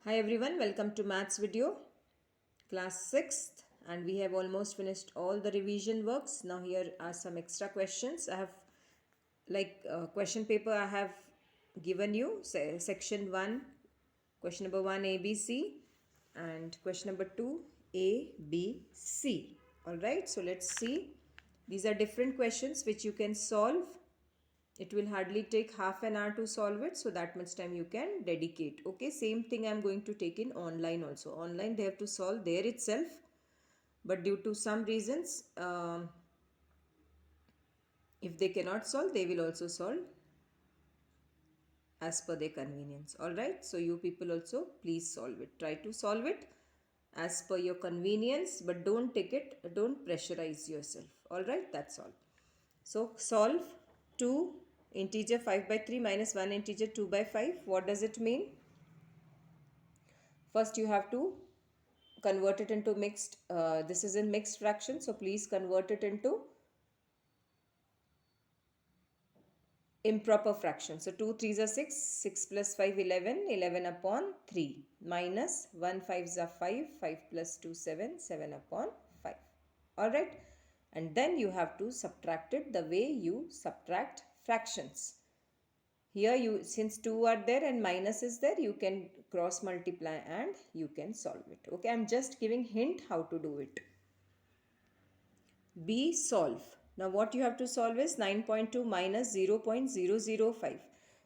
Hi everyone, welcome to maths video, class 6th, and we have almost finished all the revision works. Now here are some extra questions. I have question paper I have given you, section 1, question number 1 ABC and question number 2 ABC. Alright, so let's see. These are different questions which you can solve. It will hardly take half an hour to solve it, so that much time you can dedicate. Okay, same thing I'm going to take in online also. Online they have to solve there itself, but due to some reasons, if they cannot solve, they will also solve as per their convenience. All right, so you people also please solve it. Try to solve it as per your convenience, but don't pressurize yourself. All right, that's all. So solve 2 integer 5 by 3 minus 1 integer 2 by 5. What does it mean? First you have to convert it into mixed, this is in mixed fraction, so please convert it into improper fraction. So 2 3s are 6, 6 plus 5 11, 11 upon 3 minus 1 5s are 5, 5 plus 2 7, 7 upon 5. Alright, and then you have to subtract it the way you subtract fractions. Here you, since 2 are there and minus is there, you can cross multiply and you can solve it. Okay, I'm just giving hint how to do it. B, solve. Now what you have to solve is 9.2 minus 0.005.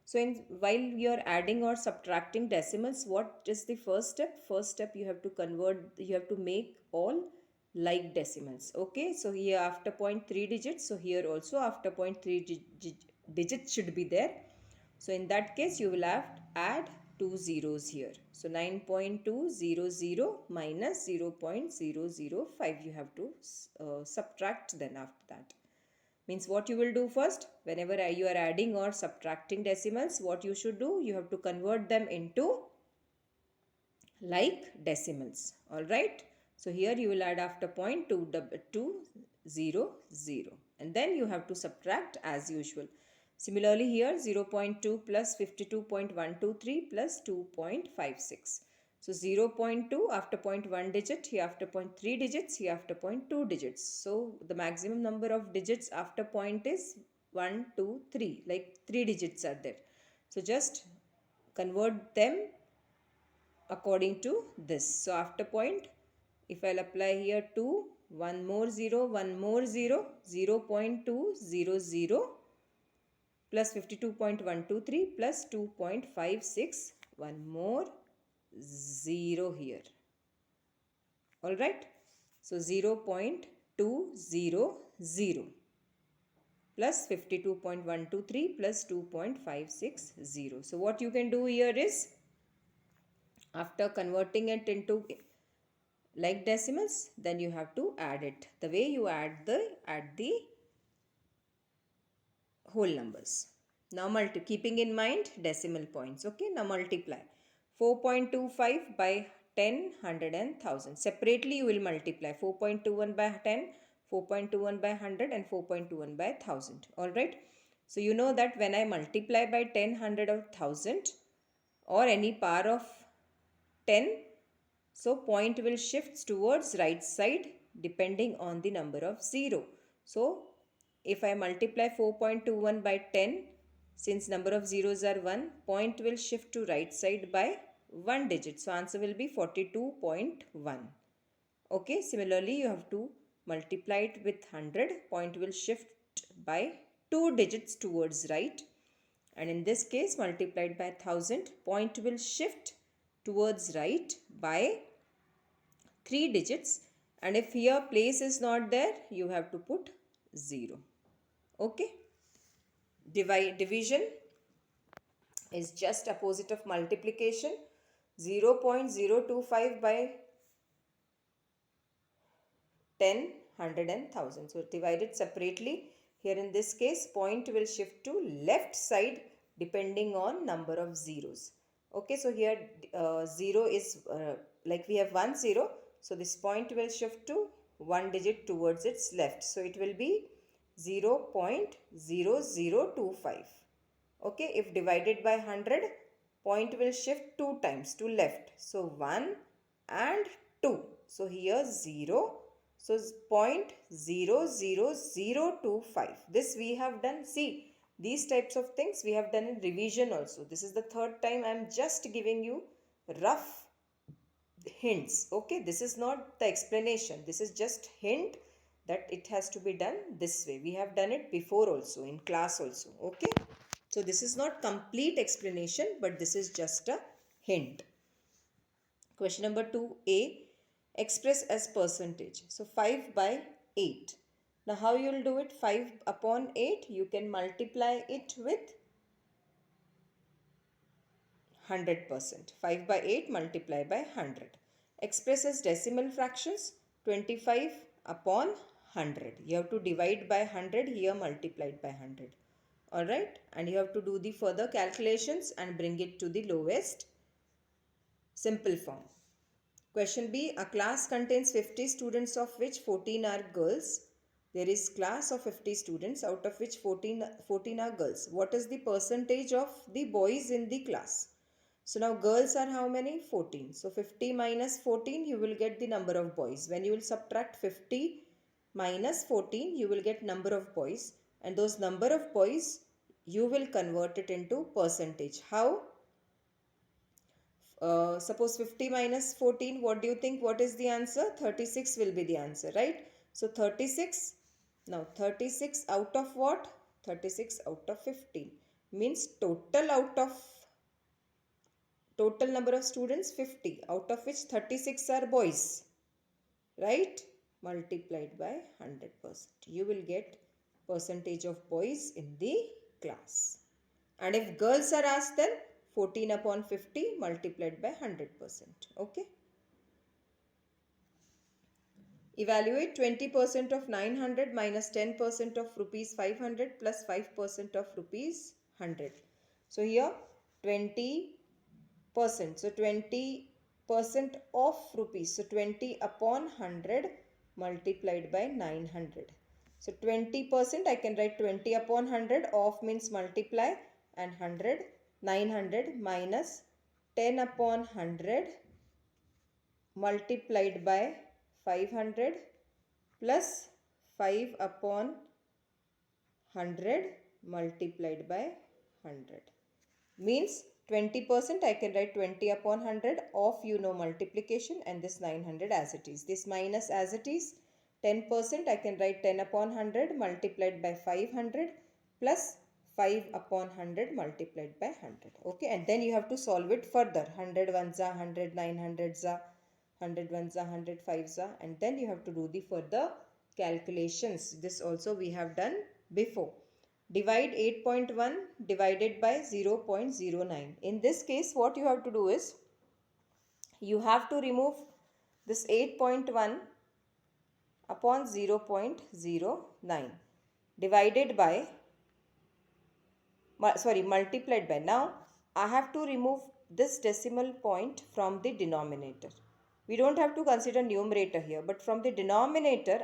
So while you are adding or subtracting decimals, what is the first step? First step, you have to convert, you have to make all like decimals. Okay, so here after 0.3 digits, so here also after 0.3 digits should be there. So in that case, you will have to add 2 zeros here. So 9.200 minus 0.005 you have to subtract then after that. Means what you will do first, whenever you are adding or subtracting decimals, what you should do, you have to convert them into like decimals. Alright. So here you will add after 0.200 and then you have to subtract as usual. Similarly here 0.2 plus 52.123 plus 2.56. So 0.2 after 0.1 digit, here after 0.3 digits, here after 0.2 digits. So the maximum number of digits after point is 1, 2, 3. Like 3 digits are there. So just convert them according to this. So after point, if I'll apply here 2, 1 more 0, 1 more 0, 0 0.200 plus 52.123 plus 2.56, 1 more 0 here. Alright. So 0.200 plus 52.123 plus 2.560. So what you can do here is, after converting it into like decimals, then you have to add it the way you add the whole numbers. Now keeping in mind decimal points. Okay, now multiply 4.25 by 10, 100 and 1000. Separately you will multiply 4.21 by 10, 4.21 by 100 and 4.21 by 1000. Alright. So you know that when I multiply by 10, 100 or 1000 or any power of 10, so point will shift towards right side depending on the number of 0. So if I multiply 4.21 by 10, since number of zeros are 1, point will shift to right side by 1 digit. So answer will be 42.1. Okay, similarly you have to multiply it with 100, point will shift by 2 digits towards right. And in this case multiplied by 1000, point will shift towards right by 3 digits, and if here place is not there, you have to put 0. Okay. Division is just opposite of multiplication. 0.025 by 10, 100 and 1000. So divide it separately. Here in this case, point will shift to left side depending on number of zeros. Okay, so here 0 is like we have 1 0. So this point will shift to 1 digit towards its left. So it will be 0.0025. Okay, if divided by 100, point will shift 2 times to left. So 1 and 2. So here 0. So 0.00025. This we have done. See, these types of things we have done in revision also. This is the third time I am just giving you rough hints. Okay, this is not the explanation. This is just hint that it has to be done this way. We have done it before also in class also. Okay. So this is not complete explanation, but this is just a hint. Question number 2a, express as percentage. So 5 by 8. Now how you will do it? 5 upon 8, you can multiply it with 100%. 5 by 8 multiply by 100. Express as decimal fractions. 25 upon 100. You have to divide by 100, here multiplied by 100. Alright, and you have to do the further calculations and bring it to the lowest simple form. Question B, a class contains 50 students of which 14 are girls. There is class of 50 students out of which 14 are girls. What is the percentage of the boys in the class? So now girls are how many? 14. So 50 minus 14, you will get the number of boys. When you will subtract 50 minus 14, you will get number of boys. And those number of boys, you will convert it into percentage. How? Suppose 50 minus 14, what do you think? What is the answer? 36 will be the answer, right? So 36, now 36 out of what? 36 out of 15 means total number of students 50, out of which 36 are boys, right? Multiplied by 100%. You will get percentage of boys in the class. And if girls are asked, then 14 upon 50 multiplied by 100%. Okay. Evaluate 20% of 900 minus 10% of rupees 500 plus 5% of rupees 100. So here 20%. So 20% of rupees. So 20 upon 100 multiplied by 900. So 20% I can write 20 upon 100. Of means multiply, and 100. 900 minus 10 upon 100 multiplied by 500 plus 5 upon 100 multiplied by 100. Means 20% I can write 20 upon 100 of multiplication, and this 900 as it is. This minus as it is. 10% I can write 10 upon 100 multiplied by 500 plus 5 upon 100 multiplied by 100. Okay, and then you have to solve it further. 100 ones are 100, 900s are 100 ones are 100, 5s are, and then you have to do the further calculations. This also we have done before. Divide 8.1 divided by 0.09. In this case, what you have to do is, you have to remove this 8.1 upon 0.09 divided by, multiplied by. Now, I have to remove this decimal point from the denominator. We don't have to consider numerator here, but from the denominator,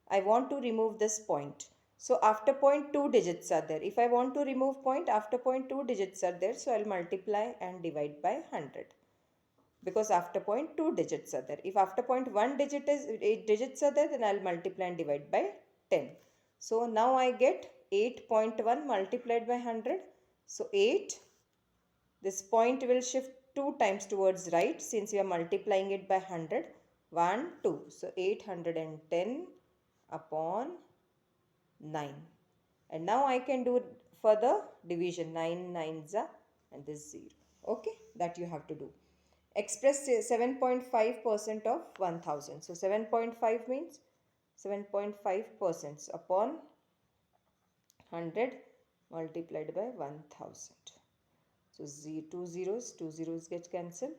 I want to remove this point. So after point 2 digits are there. If I want to remove point, after point 2 digits are there. So I'll multiply and divide by 100. Because after point 2 digits are there. If after point 1 digits are there, then I'll multiply and divide by 10. So now I get 8.1 multiplied by 100. So 8. This point will shift 2 times towards right since we are multiplying it by 100. 1, 2. So 810 upon 9. And now I can do further division. 9 9s are, and this 0. Okay, that you have to do. Express 7.5% of 1000. So 7.5 means 7.5% upon 100 multiplied by 1000. So 2 zeros get cancelled.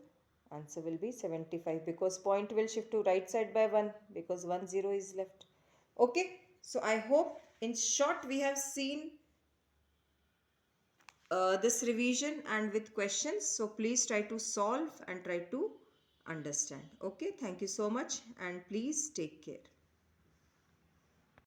Answer will be 75, because point will shift to right side by 1 because 1 0 is left. Okay, so I hope in short we have seen this revision and with questions. So please try to solve and try to understand. Okay, thank you so much, and please take care.